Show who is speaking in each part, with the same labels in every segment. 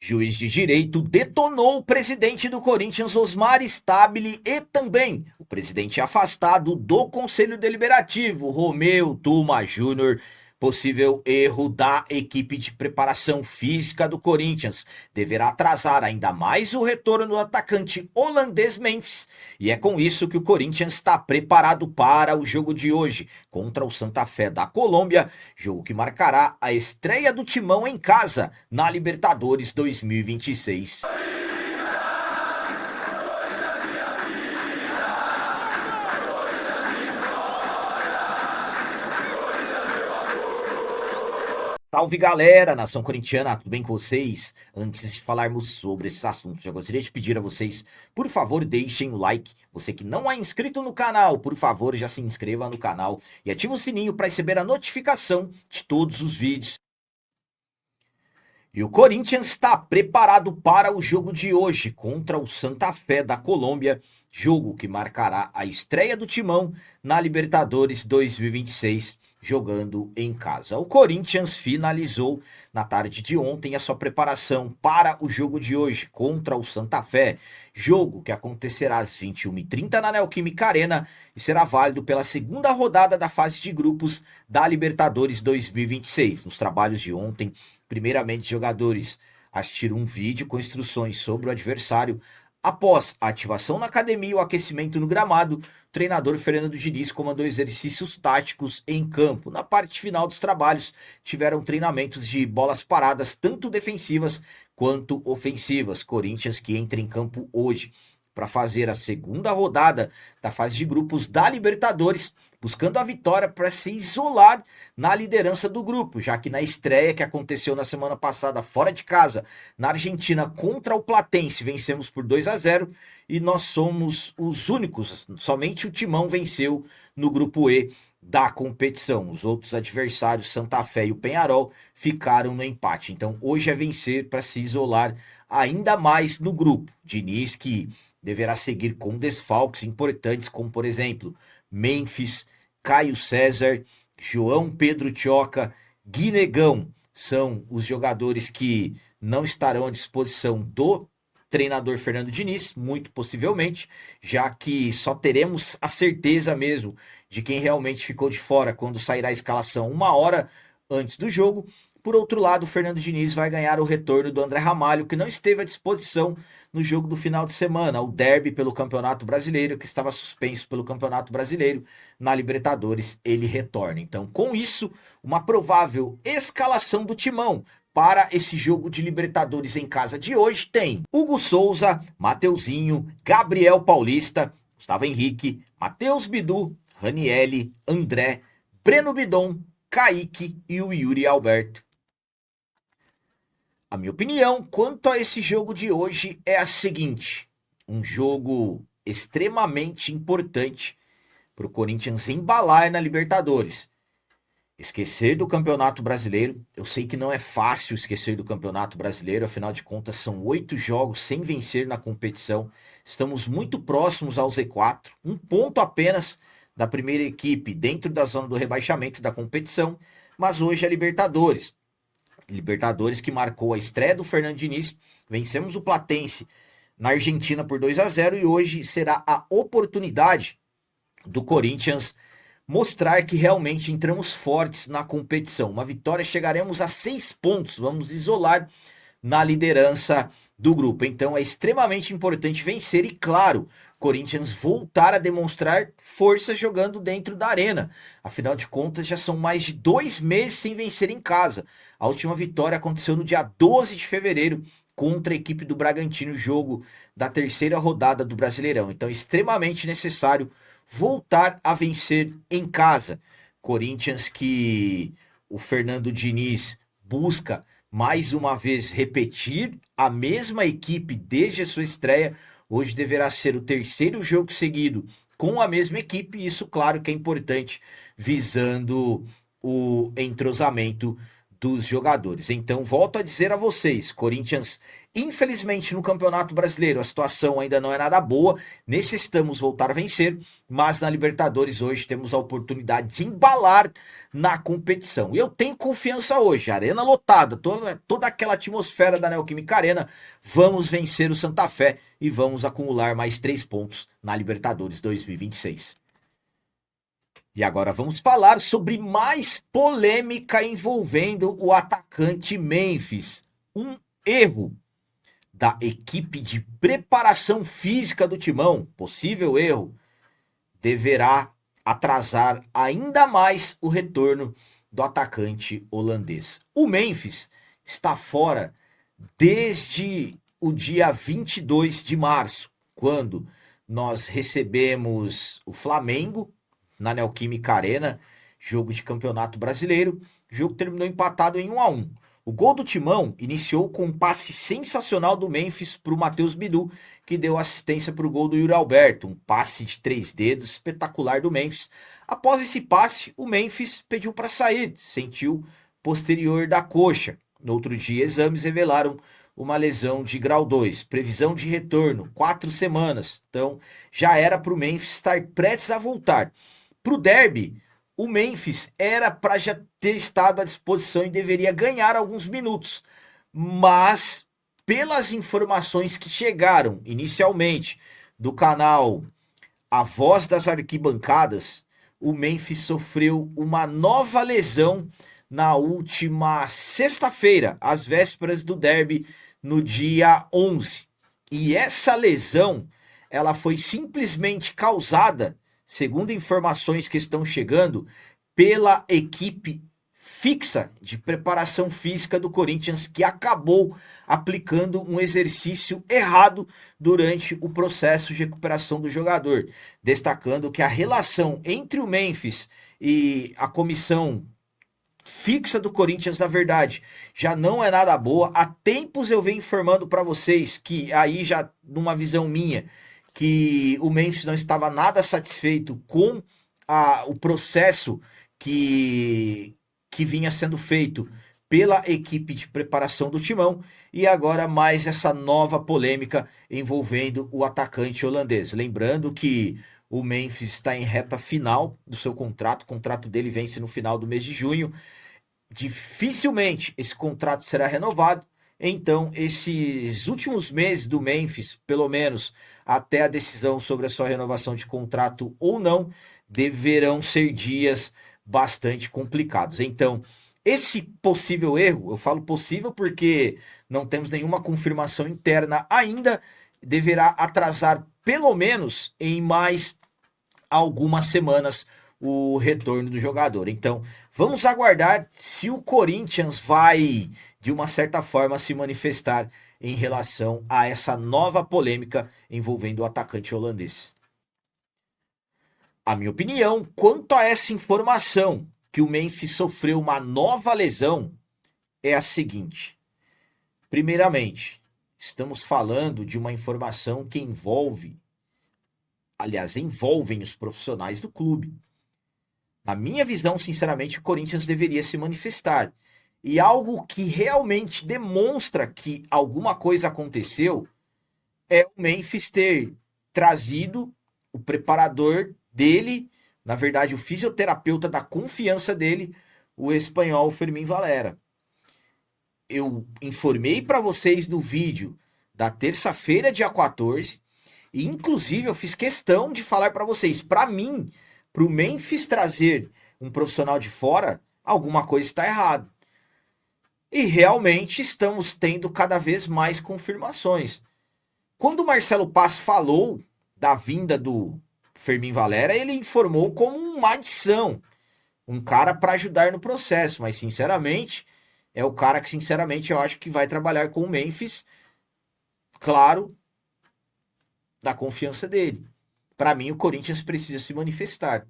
Speaker 1: Juiz de direito detonou o presidente do Corinthians, Osmar Stabile, e também o presidente afastado do Conselho Deliberativo, Romeu Tuma Júnior. Possível erro da equipe de preparação física do Corinthians deverá atrasar ainda mais o retorno do atacante holandês Memphis. E é com isso que o Corinthians está preparado para o jogo de hoje contra o Santa Fé da Colômbia, jogo que marcará a estreia do Timão em casa na Libertadores 2026. Salve galera, nação corintiana, tudo bem com vocês? Antes de falarmos sobre esses assuntos, eu gostaria de pedir a vocês, por favor, deixem o like. Você que não é inscrito no canal, por favor, já se inscreva no canal e ative o sininho para receber a notificação de todos os vídeos. E o Corinthians está preparado para o jogo de hoje contra o Santa Fé da Colômbia, jogo que marcará a estreia do Timão na Libertadores 2026, jogando em casa. O Corinthians finalizou na tarde de ontem a sua preparação para o jogo de hoje contra o Santa Fé, jogo que acontecerá às 21h30 na Neoquímica Arena e será válido pela segunda rodada da fase de grupos da Libertadores 2026. Nos trabalhos de ontem, primeiramente, os jogadores assistiram um vídeo com instruções sobre o adversário. Após a ativação na academia e o aquecimento no gramado, o treinador Fernando Diniz comandou exercícios táticos em campo. Na parte final dos trabalhos, tiveram treinamentos de bolas paradas, tanto defensivas quanto ofensivas. Corinthians que entra em campo hoje para fazer a segunda rodada da fase de grupos da Libertadores, buscando a vitória para se isolar na liderança do grupo, já que na estreia que aconteceu na semana passada fora de casa, na Argentina contra o Platense, vencemos por 2-0 e nós somos os únicos, somente o Timão venceu no grupo E da competição. Os outros adversários, Santa Fé e o Peñarol, ficaram no empate. Então hoje é vencer para se isolar ainda mais no grupo. Diniz que deverá seguir com desfalques importantes, como por exemplo, Memphis, Caio César, João Pedro Tioca, Guinegão, são os jogadores que não estarão à disposição do treinador Fernando Diniz, muito possivelmente, já que só teremos a certeza mesmo de quem realmente ficou de fora quando sairá a escalação uma hora antes do jogo. Por outro lado, o Fernando Diniz vai ganhar o retorno do André Ramalho, que não esteve à disposição no jogo do final de semana, o derby pelo Campeonato Brasileiro, que estava suspenso pelo Campeonato Brasileiro. Na Libertadores, ele retorna. Então, com isso, uma provável escalação do Timão para esse jogo de Libertadores em casa de hoje tem Hugo Souza, Mateuzinho, Gabriel Paulista, Gustavo Henrique, Matheus Bidu, Ranielli, André, Breno Bidon, Kaique e o Yuri Alberto. A minha opinião quanto a esse jogo de hoje é a seguinte: um jogo extremamente importante para o Corinthians embalar na Libertadores. Esquecer do Campeonato Brasileiro, eu sei que não é fácil esquecer do Campeonato Brasileiro, afinal de contas são 8 jogos sem vencer na competição. Estamos muito próximos ao Z4, um ponto apenas da primeira equipe dentro da zona do rebaixamento da competição, mas hoje é Libertadores. Libertadores que marcou a estreia do Fernando Diniz, vencemos o Platense na Argentina por 2-0 e hoje será a oportunidade do Corinthians mostrar que realmente entramos fortes na competição. Uma vitória, chegaremos a 6 pontos, vamos isolar na liderança do grupo. Então é extremamente importante vencer e, claro, Corinthians voltar a demonstrar força jogando dentro da arena. Afinal de contas, já são mais de 2 meses sem vencer em casa. A última vitória aconteceu no dia 12 de fevereiro contra a equipe do Bragantino, jogo da terceira rodada do Brasileirão. Então é extremamente necessário voltar a vencer em casa. Corinthians que o Fernando Diniz busca mais uma vez repetir a mesma equipe desde a sua estreia. Hoje deverá ser o terceiro jogo seguido com a mesma equipe, e isso claro que é importante, visando o entrosamento dos jogadores. Então, volto a dizer a vocês, Corinthians, infelizmente no Campeonato Brasileiro a situação ainda não é nada boa, necessitamos voltar a vencer, mas na Libertadores hoje temos a oportunidade de embalar na competição. E eu tenho confiança hoje, arena lotada, toda aquela atmosfera da Neoquímica Arena, vamos vencer o Santa Fé e vamos acumular mais 3 pontos na Libertadores 2026. E agora vamos falar sobre mais polêmica envolvendo o atacante Memphis. Um erro da equipe de preparação física do Timão, possível erro, deverá atrasar ainda mais o retorno do atacante holandês. O Memphis está fora desde o dia 22 de março, quando nós recebemos o Flamengo na Neoquímica Arena, jogo de Campeonato Brasileiro. O jogo terminou empatado em 1-1. O gol do Timão iniciou com um passe sensacional do Memphis para o Matheus Bidu, que deu assistência para o gol do Yuri Alberto, um passe de 3 dedos espetacular do Memphis. Após esse passe, o Memphis pediu para sair, sentiu posterior da coxa. No outro dia, exames revelaram uma lesão de grau 2, previsão de retorno, 4 semanas. Então, já era para o Memphis estar prestes a voltar. Para o derby, o Memphis era para já ter estado à disposição e deveria ganhar alguns minutos. Mas, pelas informações que chegaram inicialmente do canal A Voz das Arquibancadas, o Memphis sofreu uma nova lesão na última sexta-feira, às vésperas do derby, no dia 11. E essa lesão, ela foi simplesmente causada, segundo informações que estão chegando, pela equipe fixa de preparação física do Corinthians, que acabou aplicando um exercício errado durante o processo de recuperação do jogador, destacando que a relação entre o Memphis e a comissão fixa do Corinthians, na verdade, já não é nada boa. Há tempos eu venho informando para vocês que, aí já numa visão minha, que o Memphis não estava nada satisfeito com o processo que vinha sendo feito pela equipe de preparação do Timão, e agora mais essa nova polêmica envolvendo o atacante holandês. Lembrando que o Memphis está em reta final do seu contrato, o contrato dele vence no final do mês de junho, dificilmente esse contrato será renovado. Então, esses últimos meses do Memphis, pelo menos até a decisão sobre a sua renovação de contrato ou não, deverão ser dias bastante complicados. Então, esse possível erro, eu falo possível porque não temos nenhuma confirmação interna ainda, deverá atrasar pelo menos em mais algumas semanas o retorno do jogador. Então, vamos aguardar se o Corinthians vai, de uma certa forma, se manifestar em relação a essa nova polêmica envolvendo o atacante holandês. A minha opinião quanto a essa informação que o Memphis sofreu uma nova lesão é a seguinte. Primeiramente, estamos falando de uma informação que envolvem os profissionais do clube. Na minha visão, sinceramente, o Corinthians deveria se manifestar. E algo que realmente demonstra que alguma coisa aconteceu é o Memphis ter trazido o preparador dele, na verdade, o fisioterapeuta da confiança dele, o espanhol Fermín Valera. Eu informei para vocês no vídeo da terça-feira, dia 14, e inclusive eu fiz questão de falar para vocês, para mim, para o Memphis trazer um profissional de fora, alguma coisa está errada. E realmente estamos tendo cada vez mais confirmações. Quando o Marcelo Paz falou da vinda do Fermín Valera, ele informou como uma adição, um cara para ajudar no processo, mas sinceramente, é o cara que sinceramente eu acho que vai trabalhar com o Memphis, claro, da confiança dele. Para mim, o Corinthians precisa se manifestar.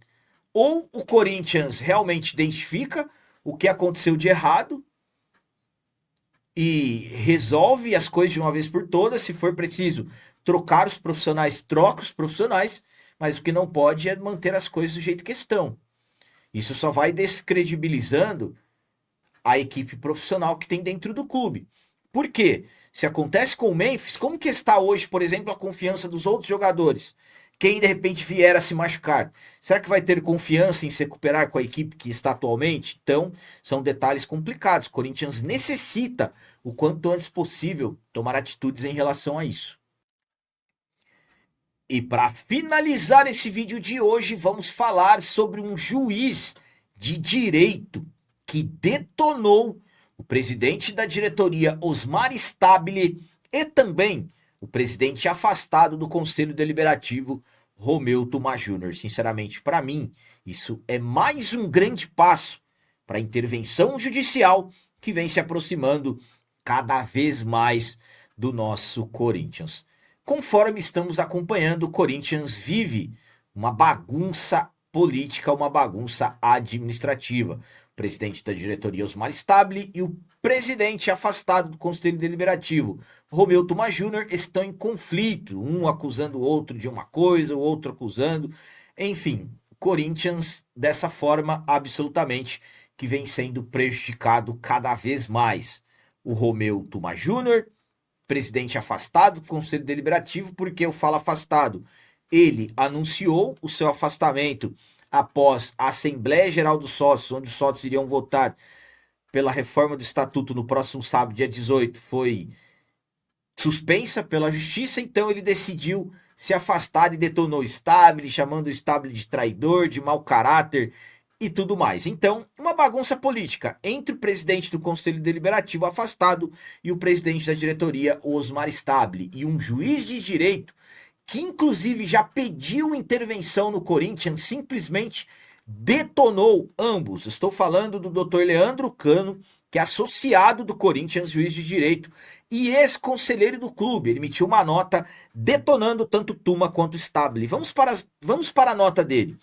Speaker 1: Ou o Corinthians realmente identifica o que aconteceu de errado e resolve as coisas de uma vez por todas. Se for preciso trocar os profissionais, troca os profissionais, mas o que não pode é manter as coisas do jeito que estão. Isso só vai descredibilizando a equipe profissional que tem dentro do clube. Por quê? Se acontece com o Memphis, como que está hoje, por exemplo, a confiança dos outros jogadores? Quem de repente vier a se machucar, será que vai ter confiança em se recuperar com a equipe que está atualmente? Então, são detalhes complicados. O Corinthians necessita, o quanto antes possível, tomar atitudes em relação a isso. E para finalizar esse vídeo de hoje, vamos falar sobre um juiz de direito que detonou o presidente da diretoria, Osmar Stabile, e também o presidente afastado do Conselho Deliberativo, Romeu Tuma Júnior. Sinceramente, para mim, isso é mais um grande passo para a intervenção judicial que vem se aproximando cada vez mais do nosso Corinthians. Conforme estamos acompanhando, o Corinthians vive uma bagunça política, uma bagunça administrativa. O presidente da diretoria, Osmar Stabile, e o presidente afastado do Conselho Deliberativo, Romeu Tuma Júnior, estão em conflito, um acusando o outro de uma coisa, o outro acusando. Enfim, Corinthians, dessa forma, absolutamente, que vem sendo prejudicado cada vez mais. O Romeu Tuma Júnior, presidente afastado do Conselho Deliberativo. Porque eu falo afastado? Ele anunciou o seu afastamento após a Assembleia Geral dos Sócios, onde os sócios iriam votar pela reforma do Estatuto no próximo sábado, dia 18, foi suspensa pela Justiça. Então ele decidiu se afastar e detonou o Stabile, chamando o Stabile de traidor, de mau caráter e tudo mais. Então, uma bagunça política entre o presidente do Conselho Deliberativo afastado e o presidente da diretoria, Osmar Stabile, e um juiz de direito que inclusive já pediu intervenção no Corinthians, simplesmente detonou ambos. Estou falando do Dr. Leandro Cano, que é associado do Corinthians, juiz de direito e ex-conselheiro do clube. Ele emitiu uma nota detonando tanto Tuma quanto Stabile. Vamos para a nota dele.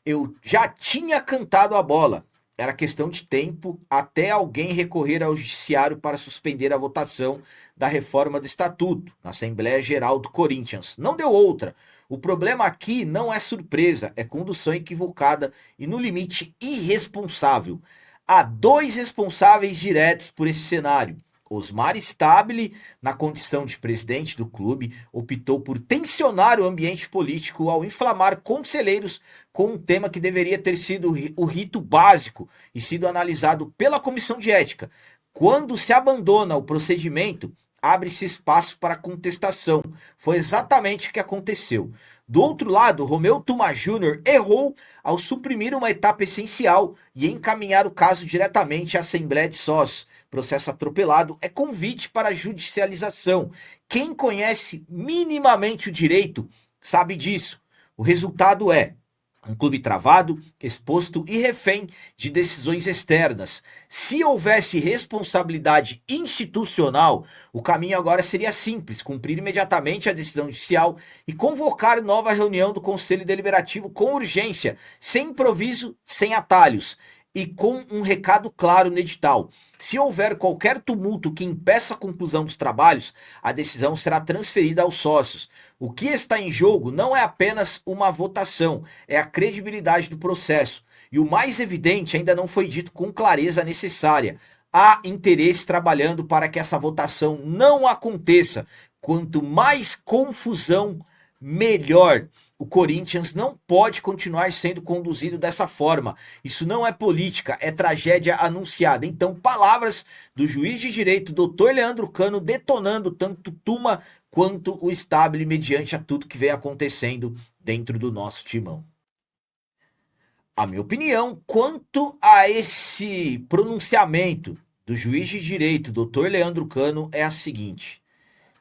Speaker 1: Eu já tinha cantado a bola. Era questão de tempo até alguém recorrer ao judiciário para suspender a votação da reforma do Estatuto na Assembleia Geral do Corinthians. Não deu outra. O problema aqui não é surpresa, é condução equivocada e, no limite, irresponsável. Há dois responsáveis diretos por esse cenário. Osmar Stabile, na condição de presidente do clube, optou por tensionar o ambiente político ao inflamar conselheiros com um tema que deveria ter sido o rito básico e sido analisado pela comissão de ética. Quando se abandona o procedimento, abre-se espaço para contestação. Foi exatamente o que aconteceu. Do outro lado, Romeu Tuma Júnior errou ao suprimir uma etapa essencial e encaminhar o caso diretamente à Assembleia de Sócios. Processo atropelado é convite para a judicialização. Quem conhece minimamente o direito sabe disso. O resultado é um clube travado, exposto e refém de decisões externas. Se houvesse responsabilidade institucional, o caminho agora seria simples: cumprir imediatamente a decisão judicial e convocar nova reunião do Conselho Deliberativo com urgência, sem improviso, sem atalhos e com um recado claro no edital. Se houver qualquer tumulto que impeça a conclusão dos trabalhos, a decisão será transferida aos sócios. O que está em jogo não é apenas uma votação, é a credibilidade do processo. E o mais evidente ainda não foi dito com clareza necessária. Há interesse trabalhando para que essa votação não aconteça. Quanto mais confusão, melhor. O Corinthians não pode continuar sendo conduzido dessa forma. Isso não é política, é tragédia anunciada. Então, palavras do juiz de direito, Dr. Leandro Cano, detonando tanto Tuma quanto o Stabile mediante a tudo que vem acontecendo dentro do nosso timão. A minha opinião quanto a esse pronunciamento do juiz de direito, Dr. Leandro Cano, é a seguinte: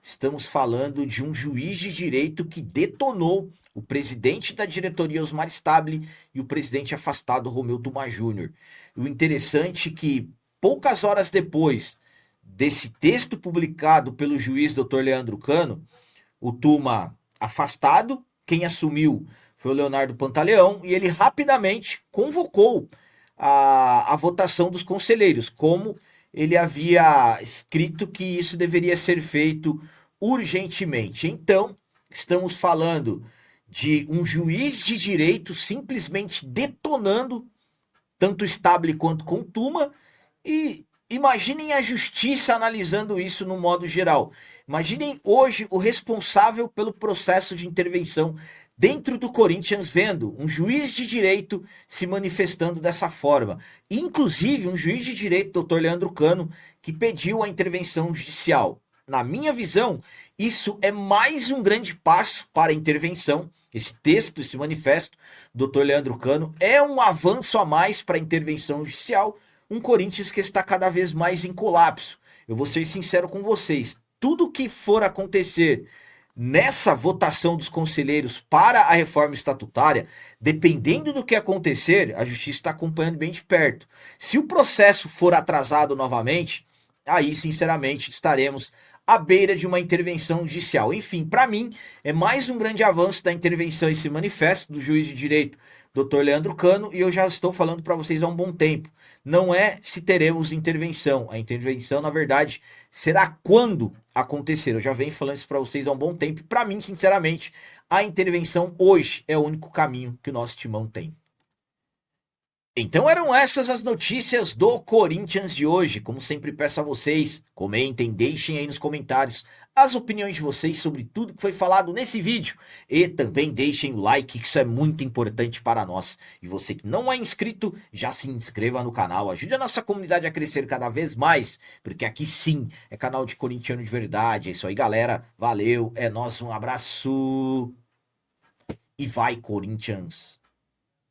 Speaker 1: estamos falando de um juiz de direito que detonou o presidente da diretoria, Osmar Stabile, e o presidente afastado, Romeu Tuma Júnior. O interessante é que, poucas horas depois desse texto publicado pelo juiz Dr. Leandro Cano, o Tuma afastado, quem assumiu foi o Leonardo Pantaleão, e ele rapidamente convocou a votação dos conselheiros, como ele havia escrito que isso deveria ser feito urgentemente. Então, estamos falando de um juiz de direito simplesmente detonando tanto o Stabile quanto com Tuma, E imaginem a justiça analisando isso no modo geral. Imaginem hoje o responsável pelo processo de intervenção dentro do Corinthians vendo um juiz de direito se manifestando dessa forma. Inclusive um juiz de direito, doutor Leandro Cano, que pediu a intervenção judicial. Na minha visão, isso é mais um grande passo para a intervenção. Esse texto, esse manifesto do doutor Leandro Cano é um avanço a mais para a intervenção judicial, um Corinthians que está cada vez mais em colapso. Eu vou ser sincero com vocês, tudo que for acontecer nessa votação dos conselheiros para a reforma estatutária, dependendo do que acontecer, a justiça está acompanhando bem de perto. Se o processo for atrasado novamente, aí sinceramente estaremos à beira de uma intervenção judicial. Enfim, para mim, é mais um grande avanço da intervenção esse manifesto do juiz de direito Dr. Leandro Cano, e eu já estou falando para vocês há um bom tempo. Não é se teremos intervenção. A intervenção, na verdade, será quando acontecer. Eu já venho falando isso para vocês há um bom tempo. Para mim, sinceramente, a intervenção hoje é o único caminho que o nosso timão tem. Então eram essas as notícias do Corinthians de hoje. Como sempre peço a vocês, comentem, deixem aí nos comentários as opiniões de vocês sobre tudo que foi falado nesse vídeo. E também deixem o like, que isso é muito importante para nós. E você que não é inscrito, já se inscreva no canal. Ajude a nossa comunidade a crescer cada vez mais. Porque aqui sim, é canal de corintiano de verdade. É isso aí, galera. Valeu, é nóis, um abraço. E vai, Corinthians!